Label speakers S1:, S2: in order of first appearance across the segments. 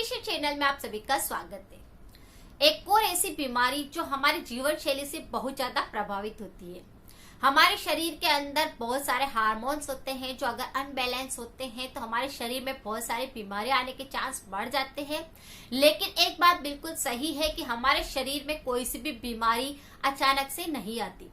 S1: Nutrition channel में आप सभी का स्वागत है। एक और ऐसी बीमारी जो हमारे जीवन शैली से बहुत ज्यादा प्रभावित होती है। हमारे शरीर के अंदर बहुत सारे हार्मोन्स होते हैं जो अगर अनबैलेंस होते हैं तो हमारे शरीर में बहुत सारी बीमारियां आने के चांस बढ़ जाते हैं। लेकिन एक बात बिल्कुल सही है कि हमारे शरीर में कोई सी भी बीमारी अचानक से नहीं आती।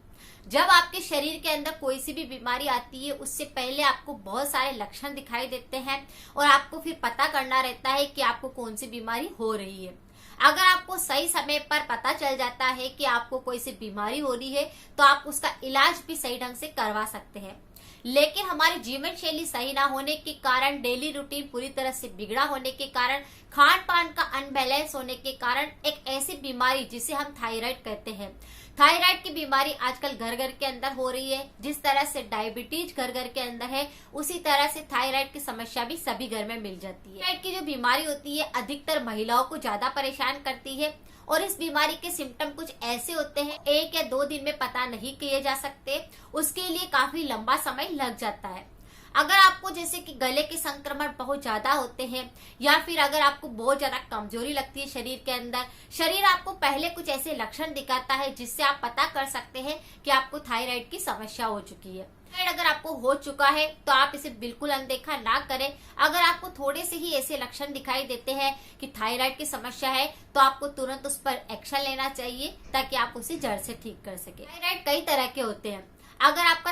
S1: जब आपके शरीर के अंदर कोई सी भी बीमारी आती है उससे पहले आपको बहुत सारे लक्षण दिखाई देते हैं और आपको फिर पता करना रहता है कि आपको कौन सी बीमारी हो रही है। अगर आपको सही समय पर पता चल जाता है कि आपको कोई सी बीमारी हो रही है तो आप उसका इलाज भी सही ढंग से करवा सकते हैं। लेकिन हमारी जीवन शैली सही ना होने के कारण, डेली रूटीन पूरी तरह से बिगड़ा होने के कारण, खान पान का अनबैलेंस होने के कारण एक ऐसी बीमारी जिसे हम थायराइड कहते हैं, थायराइड की बीमारी आजकल घर घर के अंदर हो रही है। जिस तरह से डायबिटीज घर घर के अंदर है उसी तरह से थायराइड की समस्या भी सभी घर में मिल जाती है। थायराइड की जो बीमारी होती है अधिकतर महिलाओं को ज्यादा परेशान करती है और इस बीमारी के सिम्टम कुछ ऐसे होते हैं 1 या 2 दिन में पता नहीं किए जा सकते, उसके लिए काफी लंबा समय लग जाता है। अगर आपको जैसे कि गले के संक्रमण बहुत ज्यादा होते हैं या फिर अगर आपको बहुत ज्यादा कमजोरी लगती है शरीर के अंदर, शरीर आपको पहले कुछ ऐसे लक्षण दिखाता है जिससे आप पता कर सकते हैं कि आपको थायराइड की समस्या हो चुकी है। थायराइड अगर आपको हो चुका है तो आप इसे बिल्कुल अनदेखा ना करें। अगर आपको थोड़े से ही ऐसे लक्षण दिखाई देते हैं कि थायराइड की समस्या है तो आपको तुरंत उस पर एक्शन लेना चाहिए ताकि आप उसे जड़ से ठीक कर सके। थायराइड कई तरह के होते हैं। अगर आपका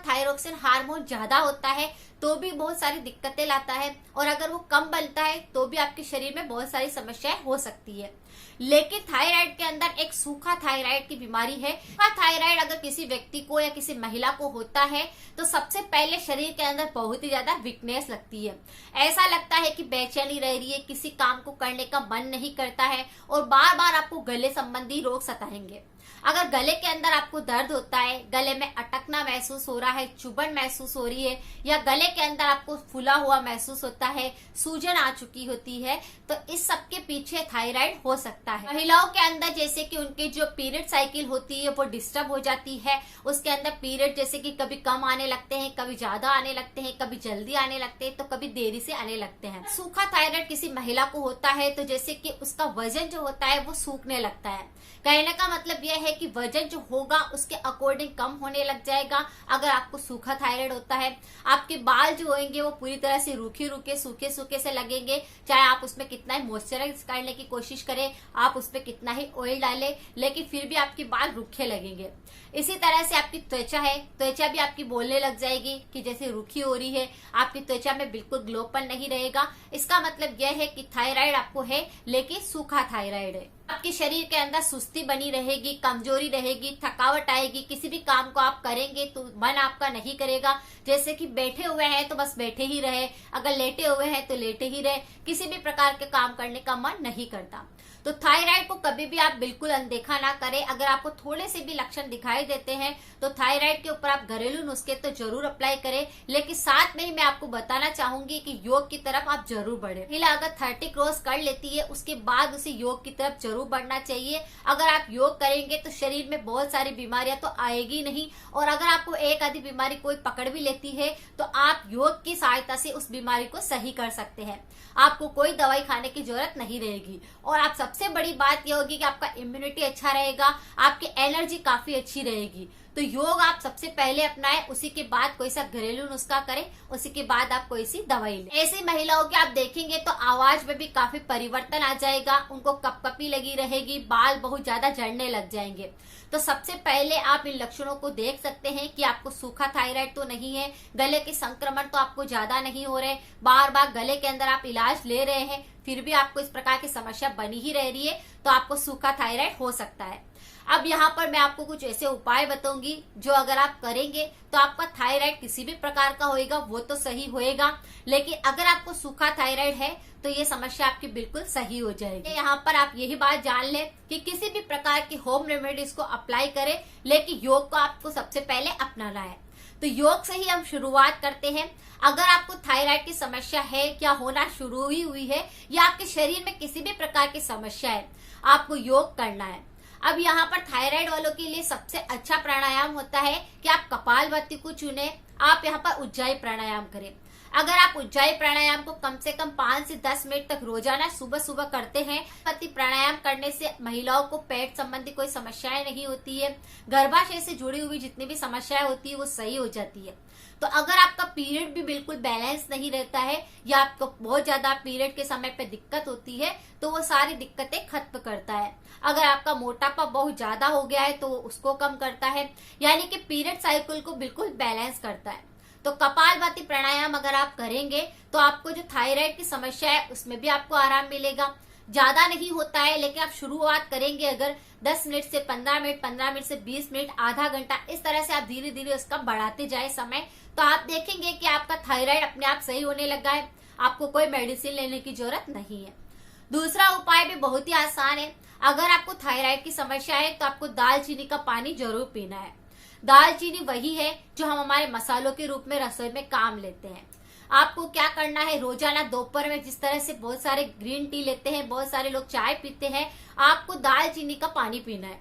S1: थायरोक्सिन हार्मोन ज्यादा होता है तो भी बहुत सारी दिक्कतें लाता है और अगर वो कम बनता है तो भी आपके शरीर में बहुत सारी समस्याएं हो सकती है। लेकिन थायराइड के अंदर एक सूखा थायराइड की बीमारी है। सूखा थायराइड अगर किसी व्यक्ति को या किसी महिला को होता है तो सबसे पहले शरीर के अंदर बहुत ही ज्यादा वीकनेस लगती है। ऐसा लगता है कि बेचैनी रह रही है, किसी काम को करने का मन नहीं करता है और बार बार आपको गले संबंधी रोग सताएंगे। अगर गले के अंदर आपको दर्द होता है, गले में अटकना महसूस हो रहा है, चुभन महसूस हो रही है या गले के अंदर आपको फूला हुआ महसूस होता है, सूजन आ चुकी होती है, तो इस सब के पीछे थायराइड हो सकता है। महिलाओं के अंदर जैसे कि उनकी जो पीरियड साइकिल होती है वो डिस्टर्ब हो जाती है। उसके अंदर पीरियड जैसे कि कभी कम आने लगते हैं, कभी ज्यादा आने लगते हैं, कभी जल्दी आने लगते हैं तो कभी देरी से आने लगते हैं। सूखा थायराइड किसी महिला को होता है तो जैसे कि उसका वजन जो होता है वो सूखने लगता है। कहने का मतलब यह है कि वजन जो होगा उसके अकॉर्डिंग कम होने लग जाएगा। अगर आपको सूखा थायराइड होता है, आपके बाल जो होंगे वो पूरी तरह से रूखे रूखे सूखे सूखे से लगेंगे। चाहे आप उसमें कितना ही मॉइस्चराइज करने की कोशिश करें, आप उसमें कितना ही ऑयल डालें, लेकिन फिर भी आपके बाल रूखे लगेंगे। इसी तरह से आपकी त्वचा है, त्वचा भी आपकी बोलने लग जाएगी कि जैसे रूखी हो रही है। आपकी त्वचा में बिल्कुल ग्लोपन नहीं रहेगा। इसका मतलब यह है कि थायराइड आपको है लेकिन सूखा थायराइड है। आपके शरीर के अंदर सुस्ती बनी रहेगी, कमजोरी रहेगी, थकावट आएगी। किसी भी काम को आप करेंगे तो मन आपका नहीं करेगा। जैसे कि बैठे हुए हैं तो बस बैठे ही रहे, अगर लेटे हुए हैं तो लेटे ही रहे, किसी भी प्रकार के काम करने का मन नहीं करता। तो थायराइड को कभी भी आप बिल्कुल अनदेखा ना करें। अगर आपको थोड़े से भी लक्षण दिखाई देते हैं तो थायराइड के ऊपर आप घरेलू नुस्खे तो जरूर अप्लाई करें, लेकिन साथ में ही मैं आपको बताना चाहूंगी कि योग की तरफ आप जरूर बढ़े। महिला अगर 30 क्रॉस कर लेती है उसके बाद उसे योग की तरफ जरूर बढ़ना चाहिए। अगर आप योग करेंगे तो शरीर में बहुत सारी बीमारियां तो आएगी नहीं, और अगर आपको एक आधी बीमारी कोई पकड़ भी लेती है तो आप योग की सहायता से उस बीमारी को सही कर सकते हैं। आपको कोई दवाई खाने की जरूरत नहीं रहेगी और आप सबसे बड़ी बात यह होगी कि आपका इम्यूनिटी अच्छा रहेगा, आपकी एनर्जी काफी अच्छी रहेगी। तो योग आप सबसे पहले अपनाएं, उसी के बाद कोई सा घरेलू नुस्खा करें, उसी के बाद आप कोई सी दवाई लें। ऐसी महिलाओं के आप देखेंगे तो आवाज में भी काफी परिवर्तन आ जाएगा, उनको कपकपी लगी रहेगी, बाल बहुत ज्यादा झड़ने लग जाएंगे। तो सबसे पहले आप इन लक्षणों को देख सकते हैं कि आपको सूखा थायराइड तो नहीं है, गले के संक्रमण तो आपको ज्यादा नहीं हो रहे, बार बार गले के अंदर आप इलाज ले रहे हैं फिर भी आपको इस प्रकार की समस्या बनी ही रह रही है, तो आपको सूखा थायराइड हो सकता है। अब यहाँ पर मैं आपको कुछ ऐसे उपाय बताऊंगी जो अगर आप करेंगे तो आपका थायराइड किसी भी प्रकार का होएगा वो तो सही होएगा, लेकिन अगर आपको सूखा थायराइड है तो ये समस्या आपकी बिल्कुल सही हो जाएगी। यहाँ पर आप यही बात जान लें कि किसी भी प्रकार की होम रेमेडीज को अप्लाई करें, लेकिन योग को आपको सबसे पहले अपनाना है। तो योग से ही हम शुरुआत करते हैं। अगर आपको थायराइड की समस्या है, क्या होना शुरू ही हुई है, या आपके शरीर में किसी भी प्रकार की समस्या है, आपको योग करना है। अब यहाँ पर थायराइड वालों के लिए सबसे अच्छा प्राणायाम होता है कि आप कपालभाति को चुने, आप यहाँ पर उज्जाई प्राणायाम करें। अगर आप उज्जाई प्राणायाम को कम से कम 5 से 10 मिनट तक रोजाना सुबह सुबह करते हैं, पति प्राणायाम करने से महिलाओं को पेट संबंधी कोई समस्याएं नहीं होती है, गर्भाशय से जुड़ी हुई जितनी भी समस्याएं होती है वो सही हो जाती है। तो अगर आपका पीरियड भी बिल्कुल बैलेंस नहीं रहता है या आपको बहुत ज्यादा पीरियड के समय पे दिक्कत होती है तो वो सारी दिक्कतें खत्म करता है। अगर आपका मोटापा बहुत ज्यादा हो गया है तो उसको कम करता है, यानी कि पीरियड साइकिल को बिल्कुल बैलेंस करता है। तो कपालभाति प्राणायाम अगर आप करेंगे तो आपको जो थायराइड की समस्या है उसमें भी आपको आराम मिलेगा। ज्यादा नहीं होता है, लेकिन आप शुरुआत करेंगे अगर 10 मिनट से 15 मिनट, 15 मिनट से 20 मिनट, आधा घंटा, इस तरह से आप धीरे धीरे उसका बढ़ाते जाए समय, तो आप देखेंगे कि आपका थायराइड अपने आप सही होने लगा है। आपको कोई मेडिसिन लेने की जरूरत नहीं है। दूसरा उपाय भी बहुत ही आसान है। अगर आपको थायराइड की समस्या है तो आपको दालचीनी का पानी जरूर पीना है। दालचीनी वही है जो हम हमारे मसालों के रूप में रसोई में काम लेते हैं। आपको क्या करना है, रोजाना दोपहर में जिस तरह से बहुत सारे ग्रीन टी लेते हैं, बहुत सारे लोग चाय पीते हैं, आपको दालचीनी का पानी पीना है।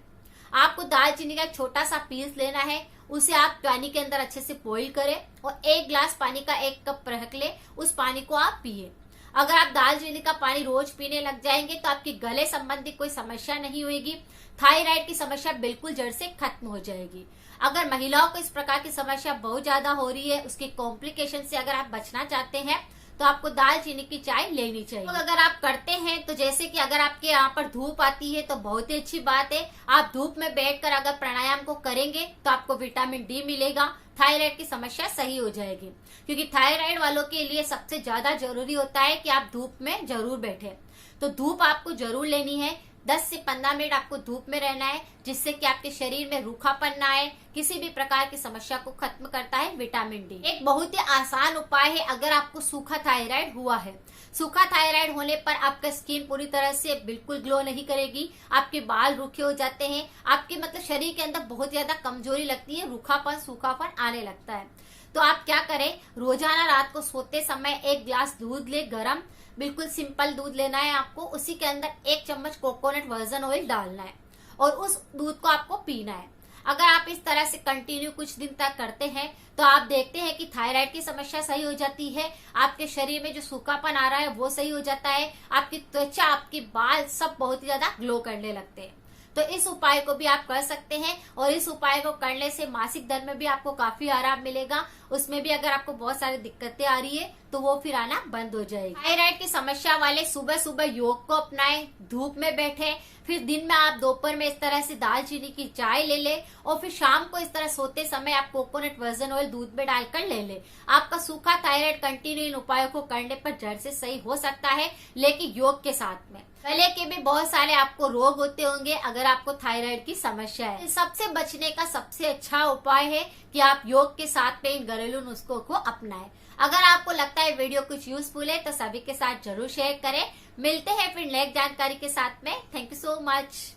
S1: आपको दालचीनी का एक छोटा सा पीस लेना है, उसे आप पानी के अंदर अच्छे से बॉईल करें और 1 गिलास पानी का 1 कप रख ले, उस पानी को आप पिए। अगर आप दालचीनी का पानी रोज पीने लग जाएंगे तो आपकी गले संबंधी कोई समस्या नहीं होगी, थायराइड की समस्या बिल्कुल जड़ से खत्म हो जाएगी। अगर महिलाओं को इस प्रकार की समस्या बहुत ज्यादा हो रही है, उसके कॉम्प्लिकेशन से अगर आप बचना चाहते हैं तो आपको दालचीनी की चाय लेनी चाहिए। तो अगर आप करते हैं तो जैसे कि अगर आपके यहाँ पर धूप आती है तो बहुत ही अच्छी बात है, आप धूप में बैठकर अगर प्राणायाम को करेंगे तो आपको विटामिन डी मिलेगा, थायराइड की समस्या सही हो जाएगी। क्योंकि थायराइड वालों के लिए सबसे ज्यादा जरूरी होता है कि आप धूप में जरूर बैठे। तो धूप आपको जरूर लेनी है, 10 से 15 मिनट आपको धूप में रहना है, जिससे कि आपके शरीर में रूखापन ना आए, किसी भी प्रकार की समस्या को खत्म करता है विटामिन डी। एक बहुत ही आसान उपाय है अगर आपको सूखा थायराइड हुआ है। सूखा थायराइड होने पर आपका स्किन पूरी तरह से बिल्कुल ग्लो नहीं करेगी, आपके बाल रूखे हो जाते हैं, आपके मतलब शरीर के अंदर बहुत ज्यादा कमजोरी लगती है, रूखापन सूखापन आने लगता है। तो आप क्या करें, रोजाना रात को सोते समय 1 गिलास दूध ले, गरम, बिल्कुल सिंपल दूध लेना है आपको, उसी के अंदर 1 चम्मच कोकोनट वर्जिन ऑयल डालना है और उस दूध को आपको पीना है। अगर आप इस तरह से कंटिन्यू कुछ दिन तक करते हैं तो आप देखते हैं कि थायराइड की समस्या सही हो जाती है, आपके शरीर में जो सूखापन आ रहा है वो सही हो जाता है, आपकी त्वचा, आपके बाल सब बहुत ही ज्यादा ग्लो करने लगते हैं। तो इस उपाय को भी आप कर सकते हैं और इस उपाय को करने से मासिक दर में भी आपको काफी आराम मिलेगा। उसमें भी अगर आपको बहुत सारी दिक्कतें आ रही है तो वो फिर आना बंद हो जाएगी। थायराइड की समस्या वाले सुबह सुबह योग को अपनाएं, धूप में बैठे, फिर दिन में आप दोपहर में इस तरह से दालचीनी की चाय ले ले और फिर शाम को इस तरह सोते समय आप कोकोनट वर्जिन ऑयल दूध में डालकर ले ले। आपका सूखा थायराइड कंटिन्यू इन उपायों को करने पर जड़ से सही हो सकता है, लेकिन योग के साथ में। गले के भी बहुत सारे आपको रोग होते होंगे अगर आपको थायराइड की समस्या है। सबसे बचने का सबसे अच्छा उपाय है कि आप योग के साथ में इन घरेलू नुस्खों को अपनाएं। अगर आपको लगता है वीडियो कुछ यूजफुल है तो सभी के साथ जरूर शेयर करें। मिलते हैं फिर नेक्स्ट जानकारी के साथ में। Thank you so much.